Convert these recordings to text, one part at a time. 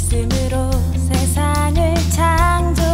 말씀으로 세상을 창조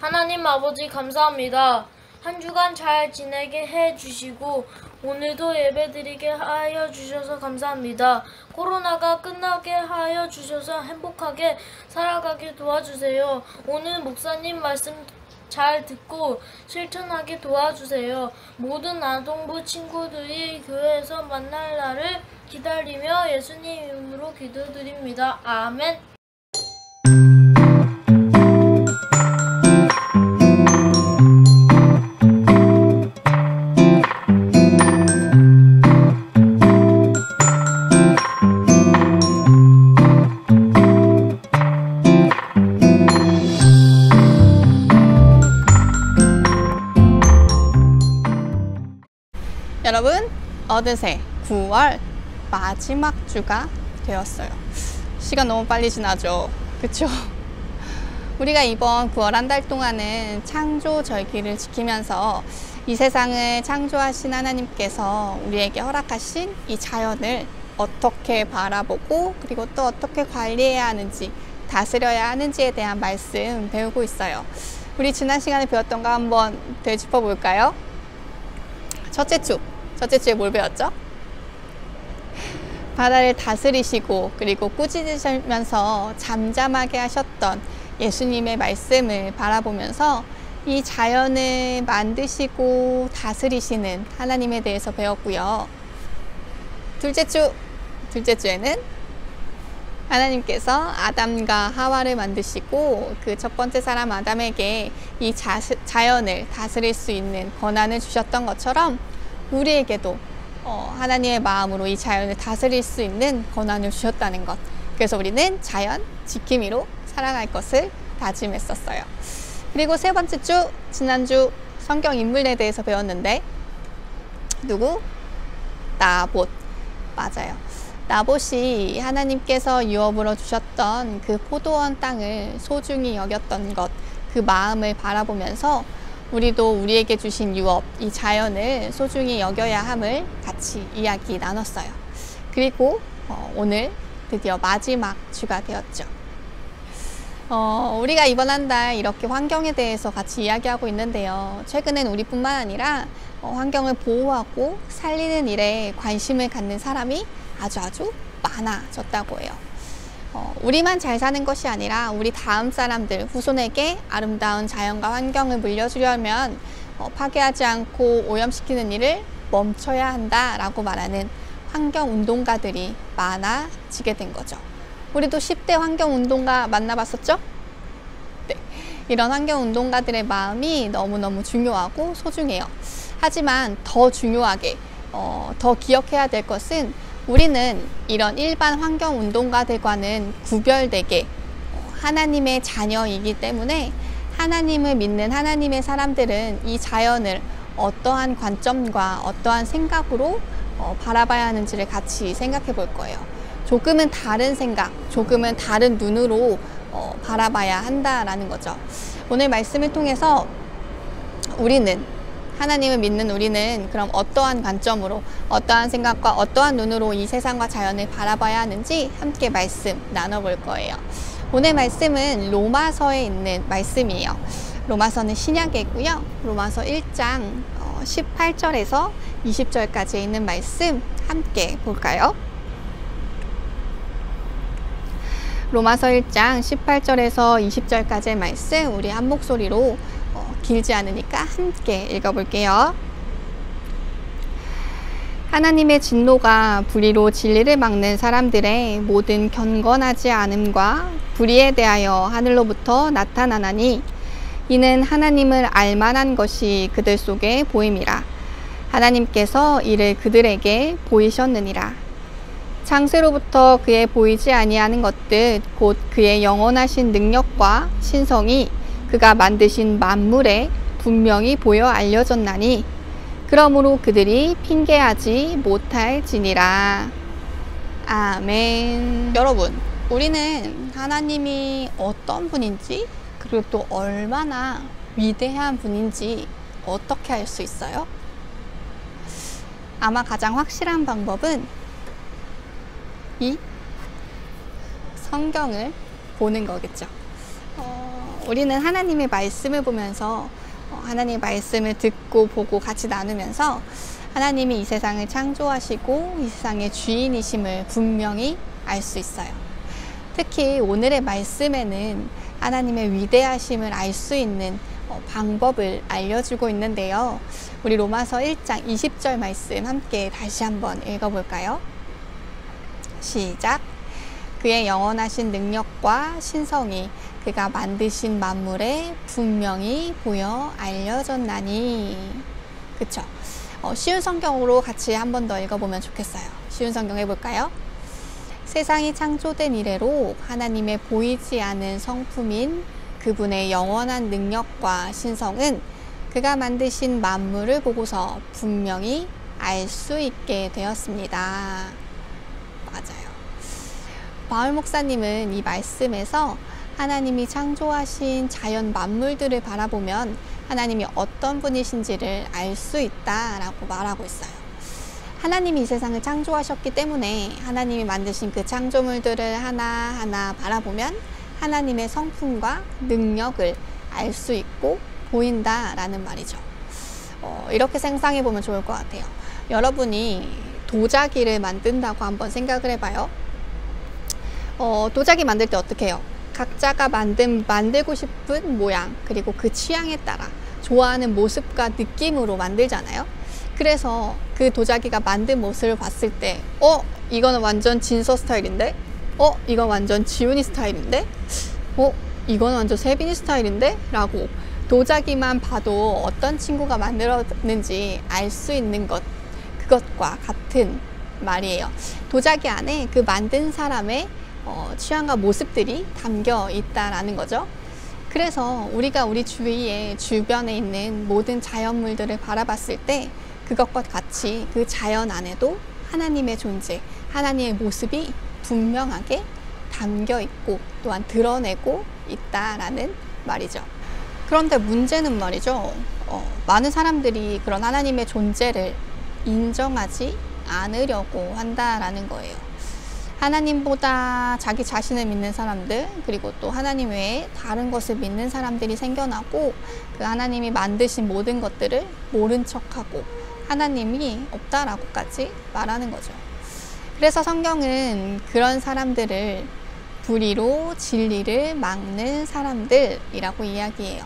하나님 아버지 감사합니다. 한 주간 잘 지내게 해주시고 오늘도 예배드리게 하여 주셔서 감사합니다. 코로나가 끝나게 하여 주셔서 행복하게 살아가게 도와주세요. 오늘 목사님 말씀 잘 듣고 실천하게 도와주세요. 모든 아동부 친구들이 교회에서 만날 날을 기다리며 예수님 이름으로 기도드립니다. 아멘. 여러분, 어느새 9월 마지막 주가 되었어요. 시간 너무 빨리 지나죠? 그쵸? 우리가 이번 9월 한 달 동안은 창조 절기를 지키면서 이 세상을 창조하신 하나님께서 우리에게 허락하신 이 자연을 어떻게 바라보고 그리고 또 어떻게 관리해야 하는지, 다스려야 하는지에 대한 말씀 배우고 있어요. 우리 지난 시간에 배웠던 거 한번 되짚어 볼까요? 첫째 주에 뭘 배웠죠? 바다를 다스리시고 그리고 꾸짖으시면서 잠잠하게 하셨던 예수님의 말씀을 바라보면서 이 자연을 만드시고 다스리시는 하나님에 대해서 배웠고요. 둘째 주에는 하나님께서 아담과 하와를 만드시고 그 첫 번째 사람 아담에게 이 자연을 다스릴 수 있는 권한을 주셨던 것처럼 우리에게도 하나님의 마음으로 이 자연을 다스릴 수 있는 권한을 주셨다는 것. 그래서 우리는 자연 지킴이로 살아갈 것을 다짐했었어요. 그리고 세 번째 주, 지난주 성경 인물에 대해서 배웠는데 누구? 나봇. 맞아요. 나봇이 하나님께서 유업으로 주셨던 그 포도원 땅을 소중히 여겼던 것, 그 마음을 바라보면서 우리도 우리에게 주신 유업, 이 자연을 소중히 여겨야 함을 같이 이야기 나눴어요. 그리고 오늘 드디어 마지막 주가 되었죠. 우리가 이번 한 달 이렇게 환경에 대해서 같이 이야기하고 있는데요. 최근엔 우리뿐만 아니라 환경을 보호하고 살리는 일에 관심을 갖는 사람이 아주 많아졌다고 해요. 우리만 잘 사는 것이 아니라 우리 다음 사람들, 후손에게 아름다운 자연과 환경을 물려주려면 파괴하지 않고 오염시키는 일을 멈춰야 한다라고 말하는 환경운동가들이 많아지게 된 거죠. 우리도 10대 환경운동가 만나봤었죠? 네, 이런 환경운동가들의 마음이 너무너무 중요하고 소중해요. 하지만 더 중요하게, 더 기억해야 될 것은 우리는 이런 일반 환경운동가들과는 구별되게 하나님의 자녀이기 때문에 하나님을 믿는 하나님의 사람들은 이 자연을 어떠한 관점과 어떠한 생각으로 바라봐야 하는지를 같이 생각해 볼 거예요. 조금은 다른 생각, 조금은 다른 눈으로 바라봐야 한다라는 거죠. 오늘 말씀을 통해서 하나님을 믿는 우리는 그럼 어떠한 관점으로, 어떠한 생각과 어떠한 눈으로 이 세상과 자연을 바라봐야 하는지 함께 말씀 나눠볼 거예요. 오늘 말씀은 로마서에 있는 말씀이에요. 로마서는 신약에 있고요. 로마서 1장 18절에서 20절까지 있는 말씀 함께 볼까요? 로마서 1장 18절에서 20절까지의 말씀 우리 한 목소리로 길지 않으니까 함께 읽어볼게요. 하나님의 진노가 불의로 진리를 막는 사람들의 모든 경건하지 않음과 불의에 대하여 하늘로부터 나타나나니 이는 하나님을 알만한 것이 그들 속에 보임이라. 하나님께서 이를 그들에게 보이셨느니라. 창세로부터 그의 보이지 아니하는 것들 곧 그의 영원하신 능력과 신성이 그가 만드신 만물에 분명히 보여 알려졌나니 그러므로 그들이 핑계하지 못할지니라. 아멘. 여러분, 우리는 하나님이 어떤 분인지 그리고 또 얼마나 위대한 분인지 어떻게 알 수 있어요? 아마 가장 확실한 방법은 이 성경을 보는 거겠죠. 우리는 하나님의 말씀을 보면서 하나님의 말씀을 듣고 보고 같이 나누면서 하나님이 이 세상을 창조하시고 이 세상의 주인이심을 분명히 알 수 있어요. 특히 오늘의 말씀에는 하나님의 위대하심을 알 수 있는 방법을 알려주고 있는데요. 우리 로마서 1장 20절 말씀 함께 다시 한번 읽어볼까요? 시작! 그의 영원하신 능력과 신성이 그가 만드신 만물에 분명히 보여 알려졌나니. 그쵸? 쉬운 성경으로 같이 한 번 더 읽어보면 좋겠어요. 쉬운 성경 해볼까요? 세상이 창조된 이래로 하나님의 보이지 않은 성품인 그분의 영원한 능력과 신성은 그가 만드신 만물을 보고서 분명히 알 수 있게 되었습니다. 맞아요. 바울 목사님은 이 말씀에서 하나님이 창조하신 자연 만물들을 바라보면 하나님이 어떤 분이신지를 알 수 있다라고 말하고 있어요. 하나님이 이 세상을 창조하셨기 때문에 하나님이 만드신 그 창조물들을 하나하나 바라보면 하나님의 성품과 능력을 알 수 있고 보인다라는 말이죠. 이렇게 상상해 보면 좋을 것 같아요. 여러분이 도자기를 만든다고 한번 생각을 해봐요. 도자기 만들 때 어떻게 해요? 각자가 만들고 싶은 모양, 그리고 그 취향에 따라 좋아하는 모습과 느낌으로 만들잖아요. 그래서 그 도자기가 만든 모습을 봤을 때 이거는 완전 진서 스타일인데? 이건 완전 지훈이 스타일인데? 이건 완전 세빈이 스타일인데? 라고 도자기만 봐도 어떤 친구가 만들었는지 알 수 있는 그것과 같은 말이에요. 도자기 안에 그 만든 사람의 취향과 모습들이 담겨 있다라는 거죠. 그래서 우리가 우리 주변에 있는 모든 자연물들을 바라봤을 때 그것과 같이 그 자연 안에도 하나님의 존재, 하나님의 모습이 분명하게 담겨 있고 또한 드러내고 있다라는 말이죠. 그런데 문제는 말이죠. 많은 사람들이 그런 하나님의 존재를 인정하지 않으려고 한다라는 거예요. 하나님보다 자기 자신을 믿는 사람들, 그리고 또 하나님 외에 다른 것을 믿는 사람들이 생겨나고 그 하나님이 만드신 모든 것들을 모른 척하고 하나님이 없다라고까지 말하는 거죠. 그래서 성경은 그런 사람들을 불의로 진리를 막는 사람들이라고 이야기해요.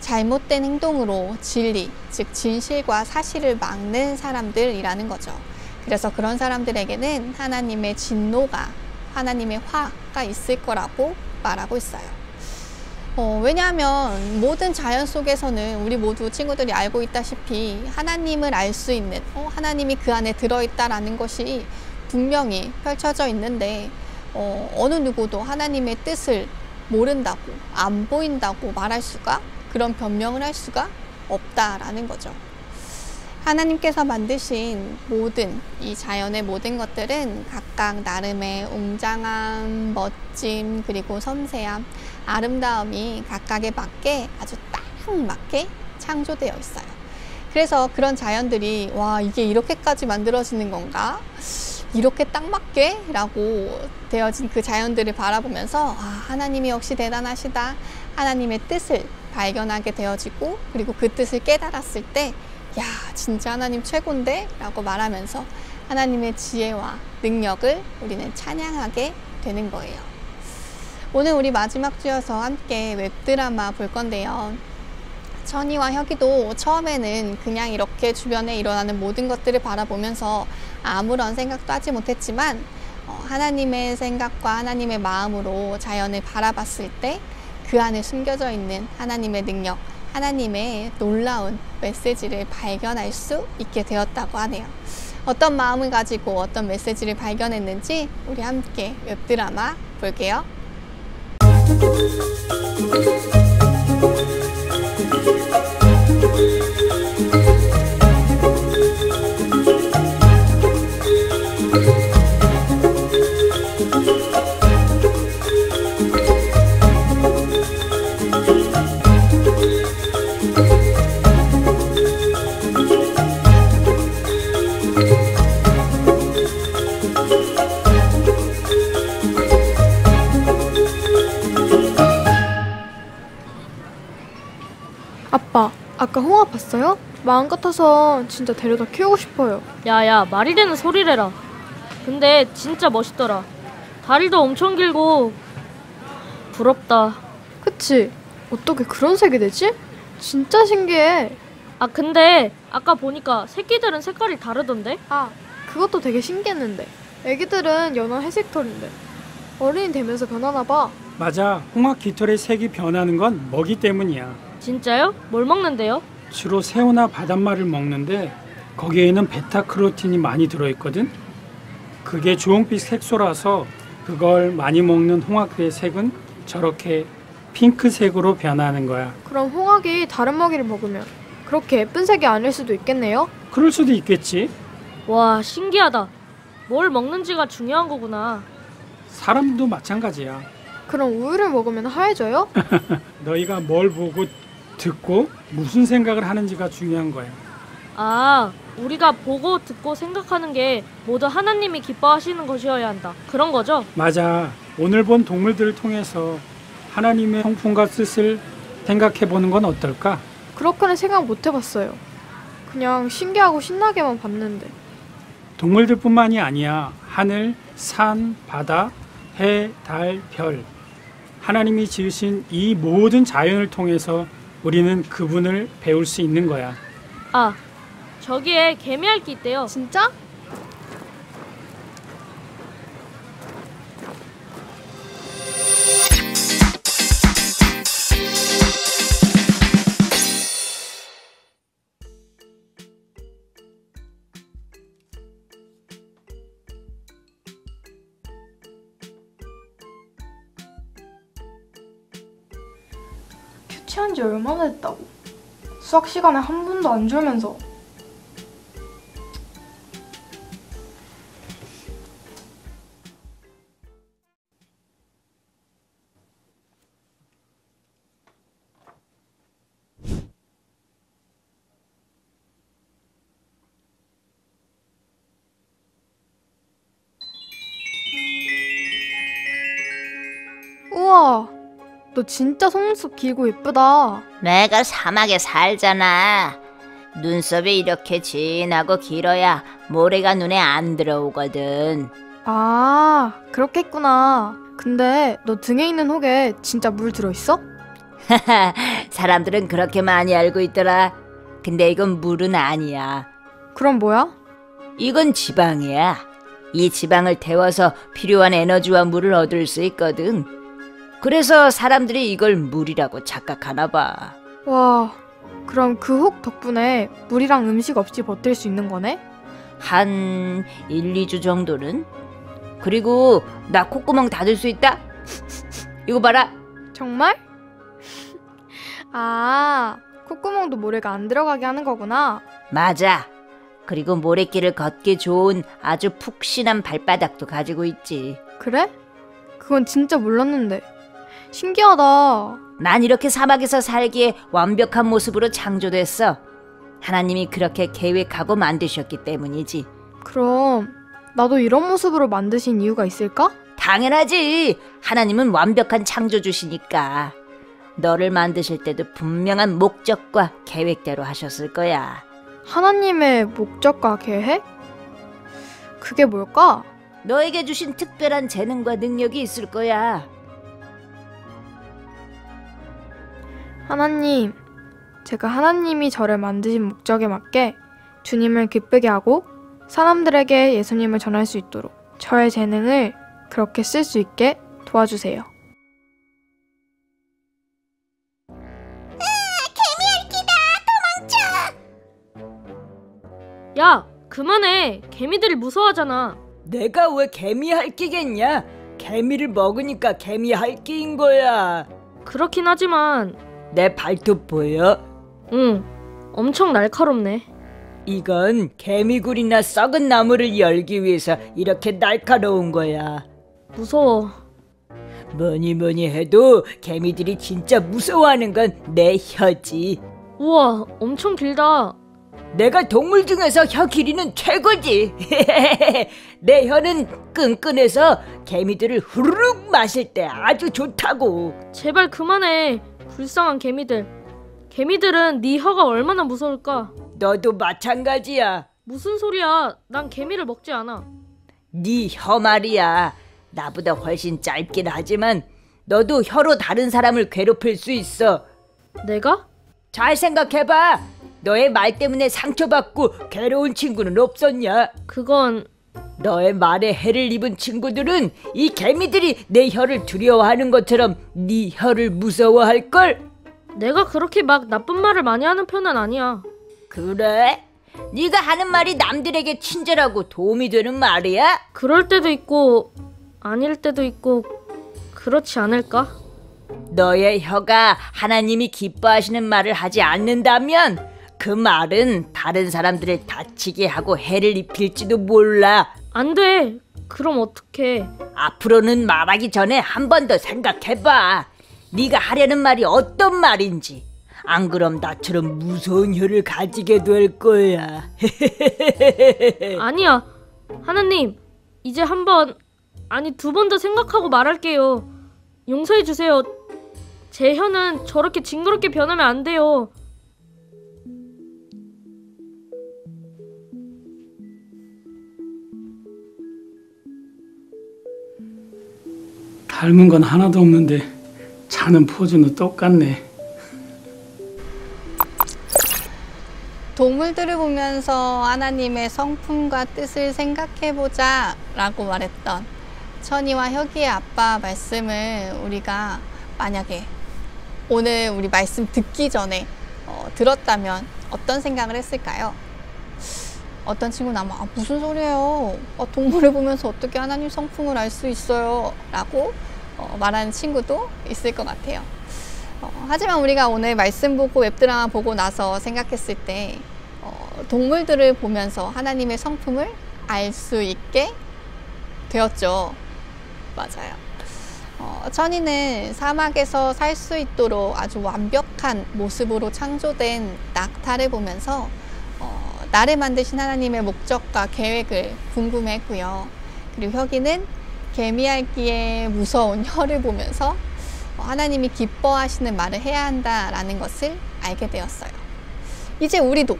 잘못된 행동으로 진리, 즉 진실과 사실을 막는 사람들이라는 거죠. 그래서 그런 사람들에게는 하나님의 진노가, 하나님의 화가 있을 거라고 말하고 있어요. 왜냐하면 모든 자연 속에서는 우리 모두 친구들이 알고 있다시피 하나님을 알 수 있는, 하나님이 그 안에 들어있다라는 것이 분명히 펼쳐져 있는데 어느 누구도 하나님의 뜻을 모른다고, 안 보인다고 말할 수가, 그런 변명을 할 수가 없다라는 거죠. 하나님께서 만드신 모든 이 자연의 모든 것들은 각각 나름의 웅장함, 멋짐, 그리고 섬세함, 아름다움이 각각에 맞게 아주 딱 맞게 창조되어 있어요. 그래서 그런 자연들이 와, 이게 이렇게까지 만들어지는 건가? 이렇게 딱 맞게? 라고 되어진 그 자연들을 바라보면서 하나님이 역시 대단하시다. 하나님의 뜻을 발견하게 되어지고, 그리고 그 뜻을 깨달았을 때 야, 진짜 하나님 최고인데? 라고 말하면서 하나님의 지혜와 능력을 우리는 찬양하게 되는 거예요. 오늘 우리 마지막 주여서 함께 웹드라마 볼 건데요. 천이와 혁이도 처음에는 그냥 이렇게 주변에 일어나는 모든 것들을 바라보면서 아무런 생각도 하지 못했지만 하나님의 생각과 하나님의 마음으로 자연을 바라봤을 때 그 안에 숨겨져 있는 하나님의 능력, 하나님의 놀라운 메시지를 발견할 수 있게 되었다고 하네요. 어떤 마음을 가지고 어떤 메시지를 발견했는지 우리 함께 웹드라마 볼게요. 아까 홍합 봤어요? 마음 같아서 진짜 데려다 키우고 싶어요. 야야, 말이 되는 소리를 해라. 근데 진짜 멋있더라. 다리도 엄청 길고 부럽다. 그치? 어떻게 그런 색이 되지? 진짜 신기해. 아, 근데 아까 보니까 새끼들은 색깔이 다르던데? 아, 그것도 되게 신기했는데. 애기들은 연한 회색 털인데 어른이 되면서 변하나 봐. 맞아. 홍학 깃털의 색이 변하는 건 먹이 때문이야. 진짜요? 뭘 먹는데요? 주로 새우나 바닷말을 먹는데 거기에는 베타크로틴이 많이 들어있거든. 그게 주홍빛 색소라서 그걸 많이 먹는 홍학의 색은 저렇게 핑크색으로 변하는 거야. 그럼 홍학이 다른 먹이를 먹으면 그렇게 예쁜 색이 아닐 수도 있겠네요? 그럴 수도 있겠지. 와, 신기하다. 뭘 먹는지가 중요한 거구나. 사람도 마찬가지야. 그럼 우유를 먹으면 하얘져요? 너희가 뭘 보고 듣고 무슨 생각을 하는지가 중요한 거야. 아, 우리가 보고 듣고 생각하는 게 모두 하나님이 기뻐하시는 것이어야 한다. 그런 거죠? 맞아. 오늘 본 동물들을 통해서 하나님의 성품과 뜻을 생각해 보는 건 어떨까? 그렇게는 생각 못 해봤어요. 그냥 신기하고 신나게만 봤는데. 동물들뿐만이 아니야. 하늘, 산, 바다, 해, 달, 별. 하나님이 지으신 이 모든 자연을 통해서 우리는 그분을 배울 수 있는 거야. 아, 저기에 개미핥기 있대요. 진짜? 큐티한 지 얼마나 됐다고. 수학 시간에 한 번도 안 졸면서. 우와, 너 진짜 속눈썹 길고 예쁘다. 내가 사막에 살잖아. 눈썹이 이렇게 진하고 길어야 모래가 눈에 안 들어오거든. 아, 그렇게 했구나. 근데 너 등에 있는 혹에 진짜 물 들어있어? 사람들은 그렇게 많이 알고 있더라. 근데 이건 물은 아니야. 그럼 뭐야? 이건 지방이야. 이 지방을 데워서 필요한 에너지와 물을 얻을 수 있거든. 그래서 사람들이 이걸 물이라고 착각하나 봐. 와, 그럼 그 혹 덕분에 물이랑 음식 없이 버틸 수 있는 거네? 한 1, 2주 정도는? 그리고 나 콧구멍 닫을 수 있다? 이거 봐라. 정말? 아, 콧구멍도 모래가 안 들어가게 하는 거구나. 맞아. 그리고 모래길을 걷기 좋은 아주 푹신한 발바닥도 가지고 있지. 그래? 그건 진짜 몰랐는데. 신기하다. 난 이렇게 사막에서 살기에 완벽한 모습으로 창조됐어. 하나님이 그렇게 계획하고 만드셨기 때문이지. 그럼 나도 이런 모습으로 만드신 이유가 있을까? 당연하지. 하나님은 완벽한 창조주시니까. 너를 만드실 때도 분명한 목적과 계획대로 하셨을 거야. 하나님의 목적과 계획? 그게 뭘까? 너에게 주신 특별한 재능과 능력이 있을 거야. 하나님, 제가 하나님이 저를 만드신 목적에 맞게 주님을 기쁘게 하고 사람들에게 예수님을 전할 수 있도록 저의 재능을 그렇게 쓸 수 있게 도와주세요. 야, 그만해. 개미들이 무서워하잖아. 내가 왜 개미 핥기겠냐? 개미를 먹으니까 개미 핥기인 거야. 그렇긴 하지만 내 발톱 보여? 응, 엄청 날카롭네. 이건 개미굴이나 썩은 나무를 열기 위해서 이렇게 날카로운 거야. 무서워. 뭐니 해도 개미들이 진짜 무서워하는 건 내 혀지. 우와, 엄청 길다. 내가 동물 중에서 혀 길이는 최고지. 내 혀는 끈끈해서 개미들을 후루룩 마실 때 아주 좋다고. 제발 그만해. 불쌍한 개미들. 개미들은 네 혀가 얼마나 무서울까? 너도 마찬가지야. 무슨 소리야? 난 개미를 먹지 않아. 네 혀 말이야. 나보다 훨씬 짧긴 하지만 너도 혀로 다른 사람을 괴롭힐 수 있어. 내가? 잘 생각해봐. 너의 말 때문에 상처받고 괴로운 친구는 없었냐? 그건 너의 말에 해를 입은 친구들은 이 개미들이 내 혀를 두려워하는 것처럼 네 혀를 무서워할걸? 내가 그렇게 막 나쁜 말을 많이 하는 편은 아니야. 그래? 네가 하는 말이 남들에게 친절하고 도움이 되는 말이야? 그럴 때도 있고 아닐 때도 있고 그렇지 않을까? 너의 혀가 하나님이 기뻐하시는 말을 하지 않는다면 그 말은 다른 사람들을 다치게 하고 해를 입힐지도 몰라. 안 돼. 그럼 어떡해. 앞으로는 말하기 전에 한 번 더 생각해봐. 네가 하려는 말이 어떤 말인지. 안 그럼 나처럼 무서운 혀를 가지게 될 거야. 아니야. 하나님, 이제 한 번, 아니 2번 더 생각하고 말할게요. 용서해 주세요. 제 혀는 저렇게 징그럽게 변하면 안 돼요. 닮은 건 하나도 없는데 자는 포즈는 똑같네. 동물들을 보면서 하나님의 성품과 뜻을 생각해보자 라고 말했던 천이와 혁이의 아빠 말씀을 우리가 만약에 오늘 우리 말씀 듣기 전에 들었다면 어떤 생각을 했을까요? 어떤 친구는 아마 무슨 소리예요? 동물을 보면서 어떻게 하나님 성품을 알 수 있어요? 라고 말하는 친구도 있을 것 같아요. 하지만 우리가 오늘 말씀 보고 웹드라마 보고 나서 생각했을 때 동물들을 보면서 하나님의 성품을 알 수 있게 되었죠. 맞아요. 천이는 사막에서 살 수 있도록 아주 완벽한 모습으로 창조된 낙타를 보면서 나를 만드신 하나님의 목적과 계획을 궁금해했고요. 그리고 혁이는 개미핥기에 무서운 혀를 보면서 하나님이 기뻐하시는 말을 해야 한다라는 것을 알게 되었어요. 이제 우리도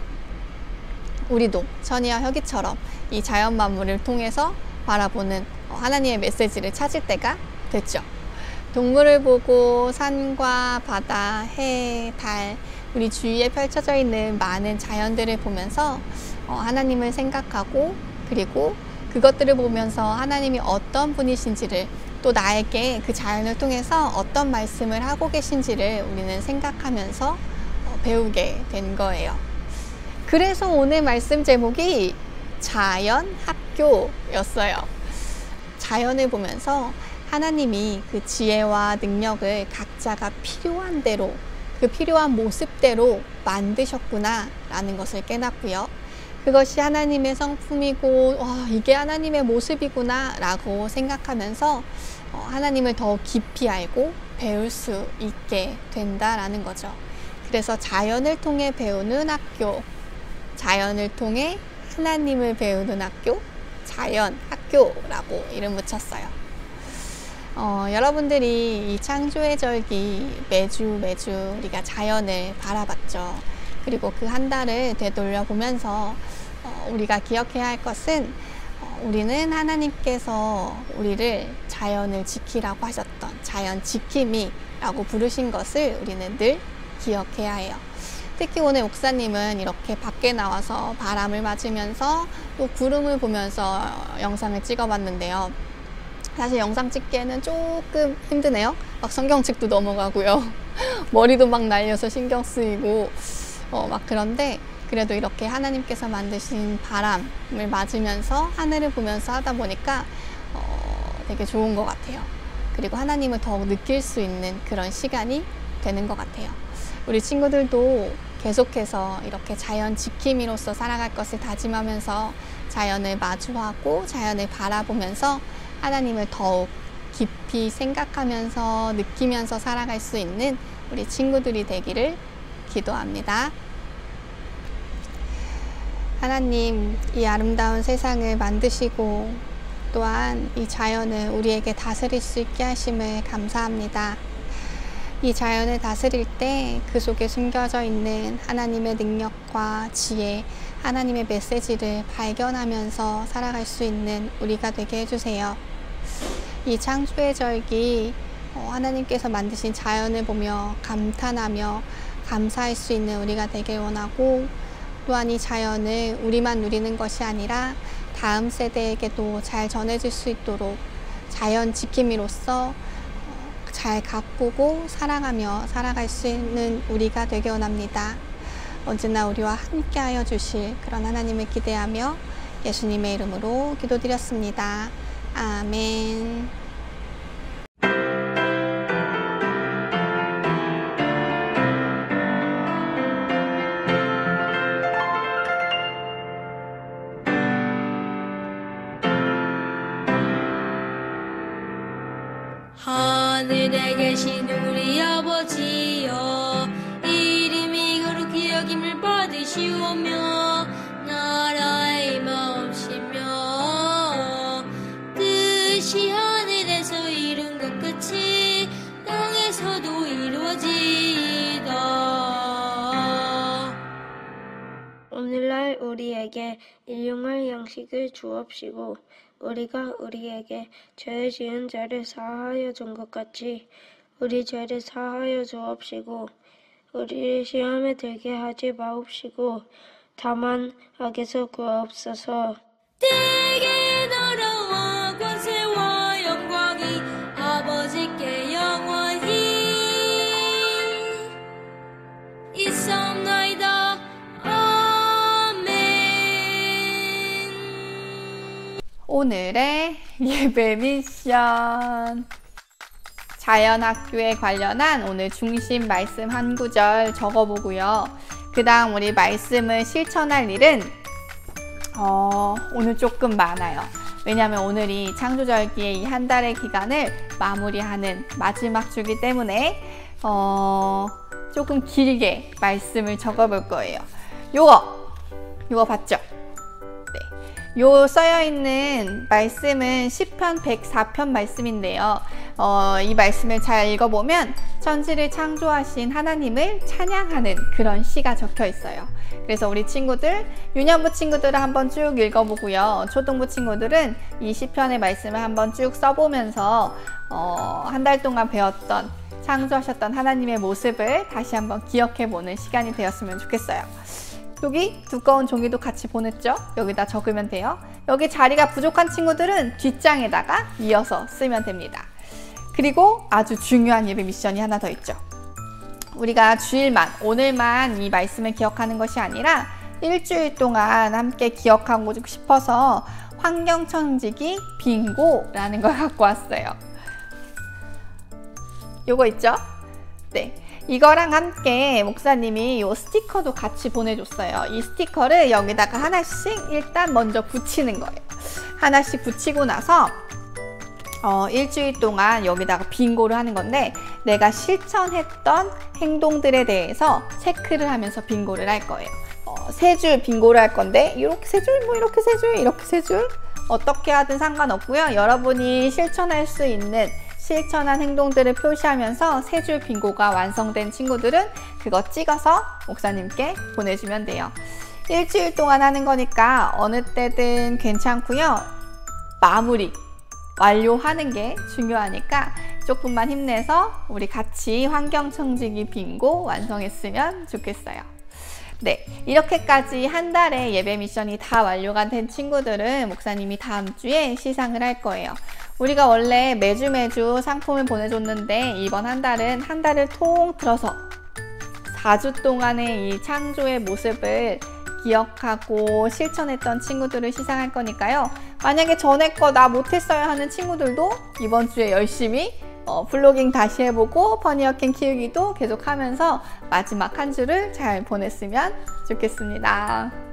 천이와 혁이처럼 이 자연 만물을 통해서 바라보는 하나님의 메시지를 찾을 때가 됐죠. 동물을 보고 산과 바다, 해, 달, 우리 주위에 펼쳐져 있는 많은 자연들을 보면서 하나님을 생각하고 그리고 그것들을 보면서 하나님이 어떤 분이신지를 또 나에게 그 자연을 통해서 어떤 말씀을 하고 계신지를 우리는 생각하면서 배우게 된 거예요. 그래서 오늘 말씀 제목이 자연학교였어요. 자연을 보면서 하나님이 그 지혜와 능력을 각자가 필요한 대로 그 필요한 모습대로 만드셨구나 라는 것을 깨닫고요. 그것이 하나님의 성품이고 이게 하나님의 모습이구나 라고 생각하면서 하나님을 더 깊이 알고 배울 수 있게 된다라는 거죠. 그래서 자연을 통해 배우는 학교, 자연을 통해 하나님을 배우는 학교, 자연학교라고 이름 붙였어요. 여러분들이 이 창조의 절기 매주 우리가 자연을 바라봤죠. 그리고 그 한 달을 되돌려 보면서 우리가 기억해야 할 것은 우리는 하나님께서 우리를 자연을 지키라고 하셨던 자연 지킴이라고 부르신 것을 우리는 늘 기억해야 해요. 특히 오늘 목사님은 이렇게 밖에 나와서 바람을 맞으면서 또 구름을 보면서 영상을 찍어봤는데요. 사실 영상 찍기에는 조금 힘드네요. 막 성경책도 넘어가고요. 머리도 막 날려서 신경 쓰이고 막 그런데 그래도 이렇게 하나님께서 만드신 바람을 맞으면서 하늘을 보면서 하다 보니까 되게 좋은 것 같아요. 그리고 하나님을 더욱 느낄 수 있는 그런 시간이 되는 것 같아요. 우리 친구들도 계속해서 이렇게 자연 지킴이로서 살아갈 것을 다짐하면서 자연을 마주하고 자연을 바라보면서 하나님을 더욱 깊이 생각하면서 느끼면서 살아갈 수 있는 우리 친구들이 되기를 기도합니다. 하나님, 이 아름다운 세상을 만드시고 또한 이 자연을 우리에게 다스릴 수 있게 하심을 감사합니다. 이 자연을 다스릴 때 그 속에 숨겨져 있는 하나님의 능력과 지혜, 하나님의 메시지를 발견하면서 살아갈 수 있는 우리가 되게 해주세요. 이 창조의 절기, 하나님께서 만드신 자연을 보며 감탄하며 감사할 수 있는 우리가 되길 원하고, 또한 이 자연을 우리만 누리는 것이 아니라 다음 세대에게도 잘 전해질 수 있도록 자연 지킴이로서 잘 가꾸고 사랑하며 살아갈 수 있는 우리가 되길 원합니다. 언제나 우리와 함께 하여 주실 그런 하나님을 기대하며 예수님의 이름으로 기도드렸습니다. 아멘. 하늘에 계신 우리 아버지여, 이름이 거룩히 여김을 받으시오며 나라의 마음이시며 뜻이 하늘에서 이룬 것 같이 땅에서도 이루어지이다. 오늘날 우리에게 일용할 양식을 주옵시고, 우리가 우리에게 죄 지은 자를 사하여 준 것 같이 우리 죄를 사하여 주옵시고, 우리를 시험에 들게 하지 마옵시고 다만 악에서 구하옵소서. 내게 나라와 권세와 영광이 아버지께 영원히 있사옵나이다. 오늘의 예배 미션. 자연학교에 관련한 오늘 중심 말씀 한 구절 적어보고요. 그 다음 우리 말씀을 실천할 일은 오늘 조금 많아요. 왜냐하면 오늘이 창조절기의 이 한 달의 기간을 마무리하는 마지막 주기 때문에 조금 길게 말씀을 적어볼 거예요. 요거 봤죠? 요 써여있는 말씀은 시편 104편 말씀인데요. 이 말씀을 잘 읽어보면 천지를 창조하신 하나님을 찬양하는 그런 시가 적혀 있어요. 그래서 우리 친구들, 유년부 친구들은 한번 쭉 읽어보고요. 초등부 친구들은 이 시편의 말씀을 한번 쭉 써보면서 한 달 동안 배웠던, 창조하셨던 하나님의 모습을 다시 한번 기억해보는 시간이 되었으면 좋겠어요. 여기 두꺼운 종이도 같이 보냈죠? 여기다 적으면 돼요. 여기 자리가 부족한 친구들은 뒷장에다가 이어서 쓰면 됩니다. 그리고 아주 중요한 예배 미션이 하나 더 있죠. 우리가 주일만, 오늘만 이 말씀을 기억하는 것이 아니라 일주일 동안 함께 기억하고 싶어서 환경청지기 빙고라는 걸 갖고 왔어요. 요거 있죠? 네. 이거랑 함께 목사님이 이 스티커도 같이 보내줬어요. 이 스티커를 여기다가 하나씩 일단 먼저 붙이는 거예요. 하나씩 붙이고 나서 일주일 동안 여기다가 빙고를 하는 건데, 내가 실천했던 행동들에 대해서 체크를 하면서 빙고를 할 거예요. 세 줄 빙고를 할 건데, 이렇게 세 줄, 이렇게 세 줄, 이렇게 세 줄, 어떻게 하든 상관없고요. 여러분이 실천할 수 있는 실천한 행동들을 표시하면서 세 줄 빙고가 완성된 친구들은 그거 찍어서 목사님께 보내주면 돼요. 일주일 동안 하는 거니까 어느 때든 괜찮고요. 마무리, 완료하는 게 중요하니까 조금만 힘내서 우리 같이 환경청지기 빙고 완성했으면 좋겠어요. 네, 이렇게까지 한 달의 예배 미션이 다 완료가 된 친구들은 목사님이 다음 주에 시상을 할 거예요. 우리가 원래 매주 상품을 보내줬는데 이번 한 달은 한 달을 통틀어서 4주 동안의 이 창조의 모습을 기억하고 실천했던 친구들을 시상할 거니까요. 만약에 전에 거 나 못했어요 하는 친구들도 이번 주에 열심히 플로깅 다시 해보고 퍼니어캔 키우기도 계속하면서 마지막 한 주를 잘 보냈으면 좋겠습니다.